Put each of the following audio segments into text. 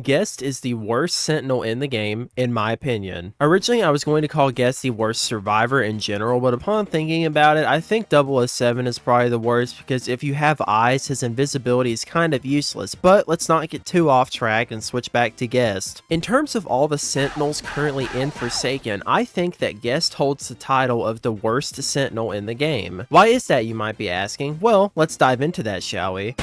Guest is the worst Sentinel in the game, in my opinion. Originally, I was going to call Guest the worst survivor in general, but upon thinking about it, I think 007 is probably the worst because if you have eyes, his invisibility is kind of useless, but let's not get too off track and switch back to Guest. In terms of all the Sentinels currently in Forsaken, I think that Guest holds the title of the worst Sentinel in the game. Why is that, you might be asking? Well, let's dive into that, shall we?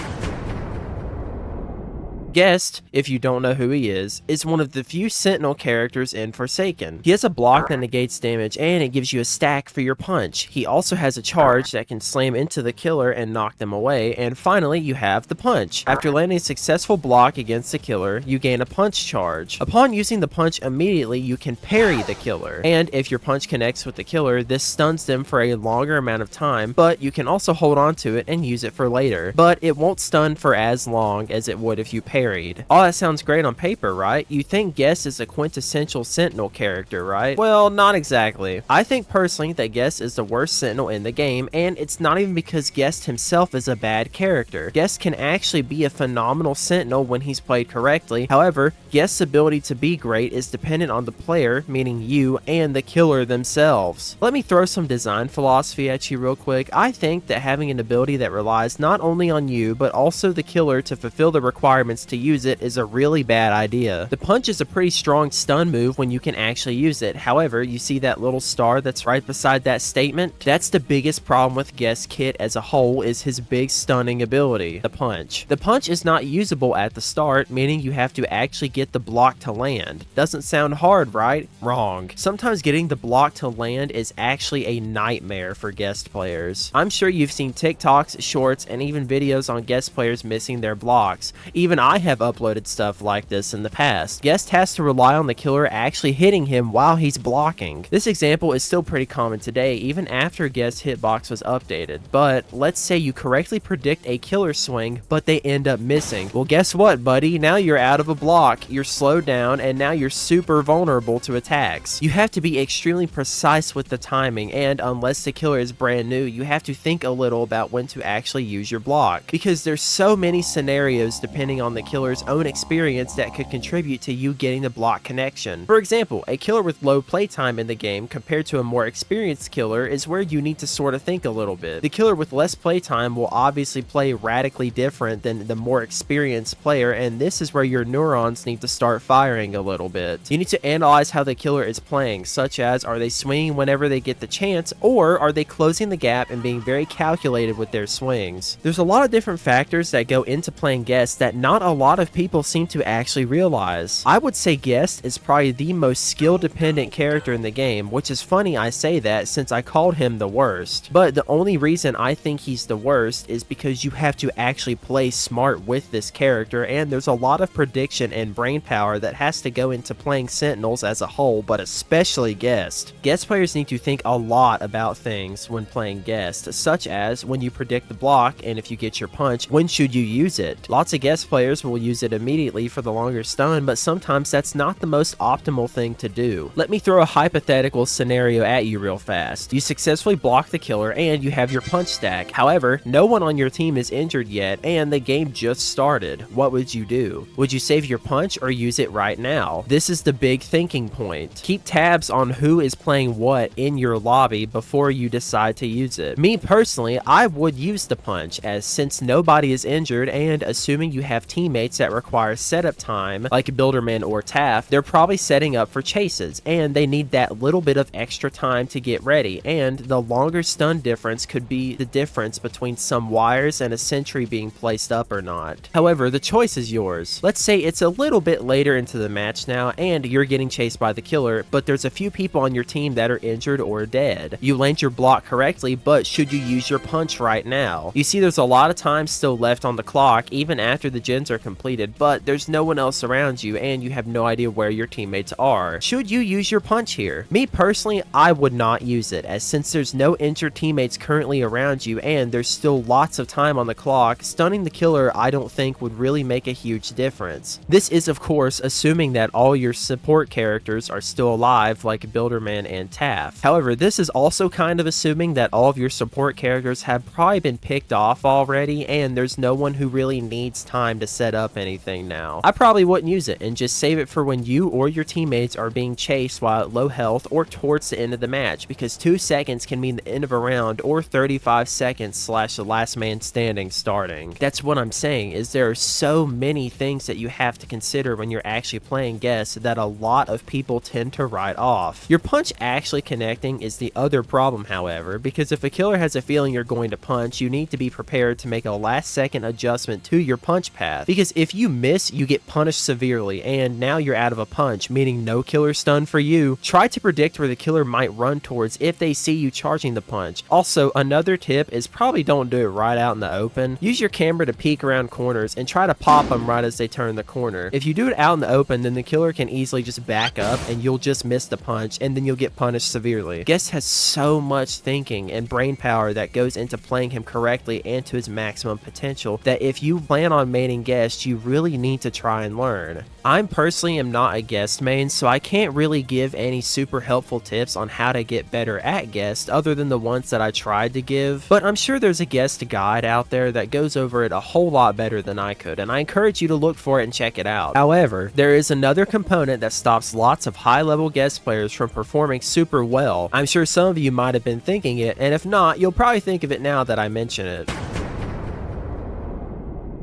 Guest, if you don't know who he is one of the few Sentinel characters in Forsaken. He has a block that negates damage and it gives you a stack for your punch. He also has a charge that can slam into the killer and knock them away, and finally you have the punch. After landing a successful block against the killer, you gain a punch charge. Upon using the punch immediately, you can parry the killer, and if your punch connects with the killer, this stuns them for a longer amount of time, but you can also hold on to it and use it for later, but it won't stun for as long as it would if you parry. All that sounds great on paper, right? You think Guest is a quintessential Sentinel character, right? Well, not exactly. I think personally that Guest is the worst Sentinel in the game, and it's not even because Guest himself is a bad character. Guest can actually be a phenomenal Sentinel when he's played correctly. However, Guest's ability to be great is dependent on the player, meaning you, and the killer themselves. Let me throw some design philosophy at you real quick. I think that having an ability that relies not only on you, but also the killer to fulfill the requirements to use it is a really bad idea. The punch is a pretty strong stun move when you can actually use it. However, you see that little star that's right beside that statement? That's the biggest problem with Guest kit as a whole, is his big stunning ability, the punch. The punch is not usable at the start, meaning you have to actually get the block to land. Doesn't sound hard, right? Wrong. Sometimes getting the block to land is actually a nightmare for Guest players. I'm sure you've seen TikToks, shorts, and even videos on Guest players missing their blocks. Even I have uploaded stuff like this in the past. Guest has to rely on the killer actually hitting him while he's blocking. This example is still pretty common today, even after Guest's hitbox was updated. But let's say you correctly predict a killer swing, but they end up missing. Well, guess what, buddy? Now you're out of a block, you're slowed down, and now you're super vulnerable to attacks. You have to be extremely precise with the timing, and unless the killer is brand new, you have to think a little about when to actually use your block, because there's so many scenarios depending on the killer's own experience that could contribute to you getting the block connection. For example, a killer with low playtime in the game compared to a more experienced killer is where you need to sort of think a little bit. The killer with less playtime will obviously play radically different than the more experienced player, and this is where your neurons need to start firing a little bit. You need to analyze how the killer is playing, such as, are they swinging whenever they get the chance, or are they closing the gap and being very calculated with their swings? There's a lot of different factors that go into playing Guest that not a lot of people seem to actually realize. I would say Guest is probably the most skill dependent character in the game, which is funny I say that since I called him the worst. But the only reason I think he's the worst is because you have to actually play smart with this character, and there's a lot of prediction and brain power that has to go into playing Sentinels as a whole, but especially Guest. Guest players need to think a lot about things when playing Guest, such as when you predict the block, and if you get your punch, when should you use it? Lots of Guest players will use it immediately for the longer stun, but sometimes that's not the most optimal thing to do. Let me throw a hypothetical scenario at you real fast. You successfully block the killer and you have your punch stack. However, no one on your team is injured yet and the game just started. What would you do? Would you save your punch or use it right now? This is the big thinking point. Keep tabs on who is playing what in your lobby before you decide to use it. Me personally, I would use the punch, as since nobody is injured and assuming you have teammates that require setup time, like Builderman or Taff, they're probably setting up for chases, and they need that little bit of extra time to get ready, and the longer stun difference could be the difference between some wires and a sentry being placed up or not. However, the choice is yours. Let's say it's a little bit later into the match now, and you're getting chased by the killer, but there's a few people on your team that are injured or dead. You land your block correctly, but should you use your punch right now? You see, there's a lot of time still left on the clock, even after the gens are completed, but there's no one else around you and you have no idea where your teammates are. Should you use your punch here? Me personally, I would not use it, as since there's no injured teammates currently around you and there's still lots of time on the clock, stunning the killer I don't think would really make a huge difference. This is of course assuming that all your support characters are still alive, like Builderman and Taff. However, this is also kind of assuming that all of your support characters have probably been picked off already and there's no one who really needs time to set up anything now. I probably wouldn't use it and just save it for when you or your teammates are being chased while at low health or towards the end of the match, because 2 seconds can mean the end of a round or 35 seconds / the last man standing starting. That's what I'm saying, is there are so many things that you have to consider when you're actually playing guess that a lot of people tend to write off. Your punch actually connecting is the other problem, however, because if a killer has a feeling you're going to punch, you need to be prepared to make a last second adjustment to your punch path, because if you miss, you get punished severely, and now you're out of a punch, meaning no killer stun for you. Try to predict where the killer might run towards if they see you charging the punch. Also, another tip is probably don't do it right out in the open. Use your camera to peek around corners and try to pop them right as they turn the corner. If you do it out in the open, then the killer can easily just back up and you'll just miss the punch, and then you'll get punished severely. Guest has so much thinking and brain power that goes into playing him correctly and to his maximum potential that if you plan on maining Guest, you really need to try and learn. I personally am not a Guest main, so I can't really give any super helpful tips on how to get better at Guest other than the ones that I tried to give, but I'm sure there's a Guest guide out there that goes over it a whole lot better than I could, and I encourage you to look for it and check it out. However, there is another component that stops lots of high-level Guest players from performing super well. I'm sure some of you might have been thinking it, and if not, you'll probably think of it now that I mention it.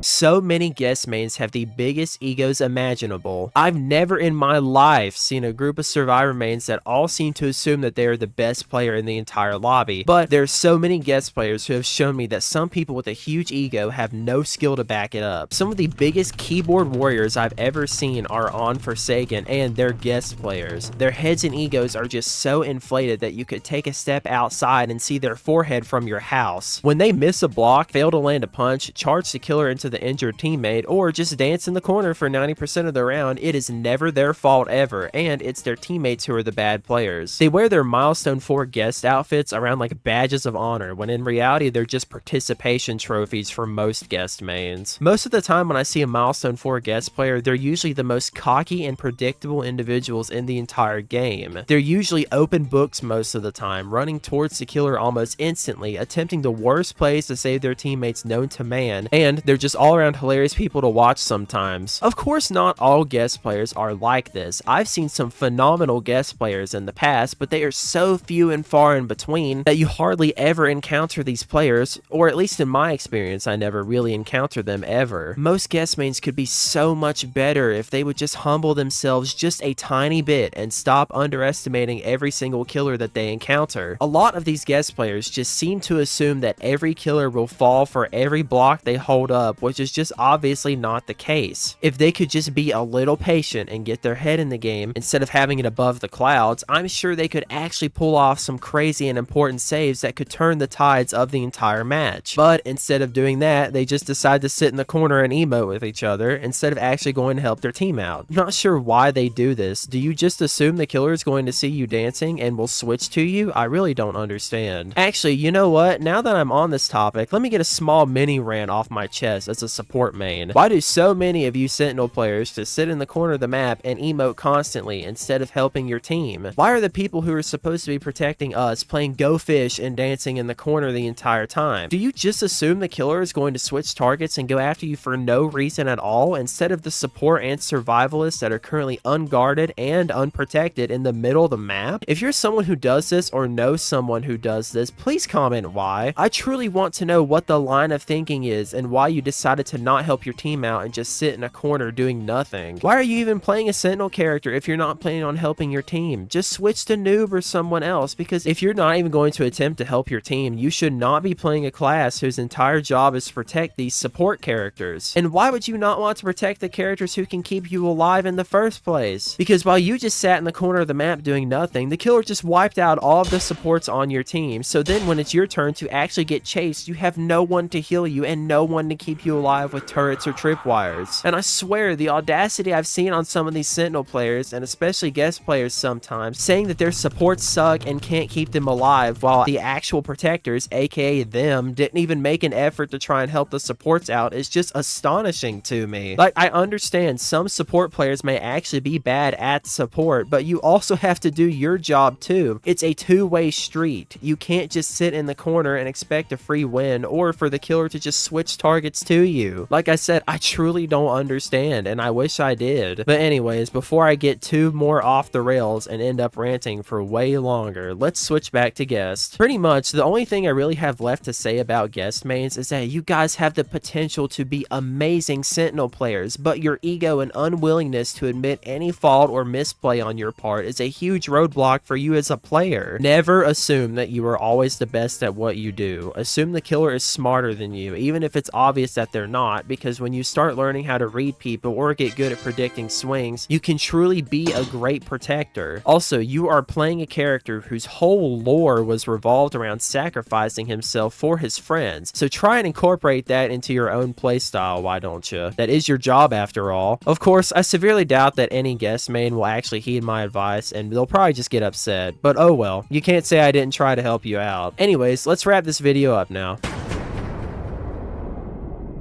So many Guest mains have the biggest egos imaginable. I've never in my life seen a group of Survivor mains that all seem to assume that they are the best player in the entire lobby, but there's so many Guest players who have shown me that some people with a huge ego have no skill to back it up. Some of the biggest keyboard warriors I've ever seen are on Forsaken, and they're Guest players. Their heads and egos are just so inflated that you could take a step outside and see their forehead from your house. When they miss a block, fail to land a punch, charge the killer into the injured teammate, or just dance in the corner for 90% of the round, it is never their fault ever, and it's their teammates who are the bad players. They wear their Milestone 4 Guest outfits around like badges of honor, when in reality they're just participation trophies for most Guest mains. Most of the time when I see a Milestone 4 Guest player, they're usually the most cocky and predictable individuals in the entire game. They're usually open books most of the time, running towards the killer almost instantly, attempting the worst plays to save their teammates known to man, and they're just all around hilarious people to watch sometimes. Of course, not all Guest players are like this. I've seen some phenomenal Guest players in the past, but they are so few and far in between that you hardly ever encounter these players, or at least in my experience, I never really encountered them ever. Most Guest mains could be so much better if they would just humble themselves just a tiny bit and stop underestimating every single killer that they encounter. A lot of these Guest players just seem to assume that every killer will fall for every block they hold up, which is just obviously not the case. If they could just be a little patient and get their head in the game instead of having it above the clouds, I'm sure they could actually pull off some crazy and important saves that could turn the tides of the entire match. But instead of doing that, they just decide to sit in the corner and emote with each other instead of actually going to help their team out. I'm not sure why they do this. Do you just assume the killer is going to see you dancing and will switch to you? I really don't understand. Actually, you know what? Now that I'm on this topic, let me get a small mini rant off my chest as a support main. Why do so many of you Sentinel players just sit in the corner of the map and emote constantly instead of helping your team? Why are the people who are supposed to be protecting us playing Go Fish and dancing in the corner the entire time? Do you just assume the killer is going to switch targets and go after you for no reason at all instead of the support and survivalists that are currently unguarded and unprotected in the middle of the map? If you're someone who does this or knows someone who does this, please comment why. I truly want to know what the line of thinking is and why you decided to not help your team out and just sit in a corner doing nothing. Why are you even playing a Sentinel character if you're not planning on helping your team? Just switch to noob or someone else, because if you're not even going to attempt to help your team, you should not be playing a class whose entire job is to protect these support characters. And why would you not want to protect the characters who can keep you alive in the first place? Because while you just sat in the corner of the map doing nothing, the killer just wiped out all of the supports on your team, so then when it's your turn to actually get chased, you have no one to heal you and no one to keep you alive with turrets or tripwires. And I swear, the audacity I've seen on some of these Sentinel players, and especially Guest players sometimes, saying that their supports suck and can't keep them alive, while the actual protectors, aka them, didn't even make an effort to try and help the supports out, is just astonishing to me. Like, I understand some support players may actually be bad at support, but you also have to do your job too. It's a two-way street. You can't just sit in the corner and expect a free win, or for the killer to just switch targets to you. Like I said, I truly don't understand, and I wish I did. But anyways, before I get too more off the rails and end up ranting for way longer, let's switch back to guest. Pretty much, the only thing I really have left to say about guest mains is that you guys have the potential to be amazing Sentinel players, but your ego and unwillingness to admit any fault or misplay on your part is a huge roadblock for you as a player. Never assume that you are always the best at what you do. Assume the killer is smarter than you, even if it's obvious that they're not, because when you start learning how to read people or get good at predicting swings, you can truly be a great protector. Also, you are playing a character whose whole lore was revolved around sacrificing himself for his friends, so try and incorporate that into your own playstyle, why don't you? That is your job after all. Of course, I severely doubt that any guest main will actually heed my advice, and they'll probably just get upset, but oh well, you can't say I didn't try to help you out. Anyways, let's wrap this video up now.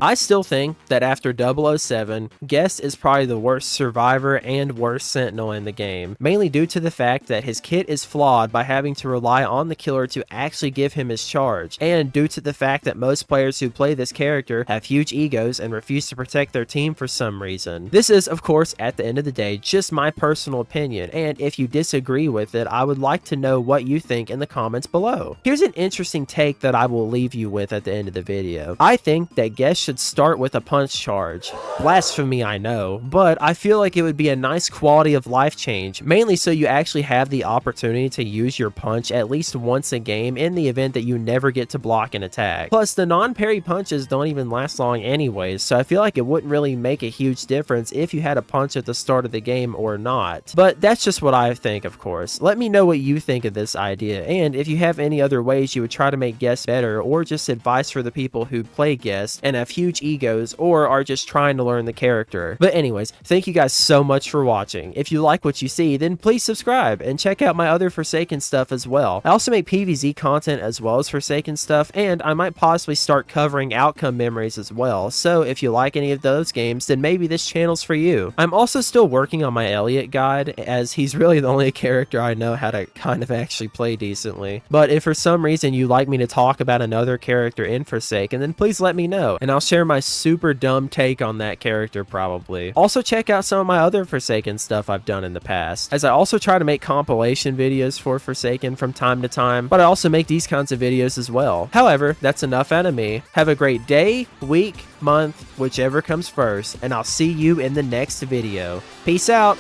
I still think that after 007, Guest is probably the worst survivor and worst sentinel in the game, mainly due to the fact that his kit is flawed by having to rely on the killer to actually give him his charge, and due to the fact that most players who play this character have huge egos and refuse to protect their team for some reason. This is, of course, at the end of the day, just my personal opinion, and if you disagree with it, I would like to know what you think in the comments below. Here's an interesting take that I will leave you with at the end of the video. I think that Guest should start with a punch charge. Blasphemy, I know, but I feel like it would be a nice quality of life change, mainly so you actually have the opportunity to use your punch at least once a game in the event that you never get to block an attack. Plus, the non-parry punches don't even last long anyways, so I feel like it wouldn't really make a huge difference if you had a punch at the start of the game or not. But that's just what I think, of course. Let me know what you think of this idea, and if you have any other ways you would try to make Guest better, or just advice for the people who play Guest and have huge egos or are just trying to learn the character. But anyways, thank you guys so much for watching. If you like what you see, then please subscribe and check out my other Forsaken stuff as well. I also make PvZ content as well as Forsaken stuff, and I might possibly start covering outcome memories as well, so if you like any of those games, then maybe this channel's for you. I'm also still working on my Elliot guide, as he's really the only character I know how to kind of actually play decently. But if for some reason you'd like me to talk about another character in Forsaken, then please let me know, and I'll share my super dumb take on that character probably. Also check out some of my other Forsaken stuff I've done in the past, as I also try to make compilation videos for Forsaken from time to time, but I also make these kinds of videos as well. However, that's enough out of me. Have a great day, week, month, whichever comes first, and I'll see you in the next video. Peace out!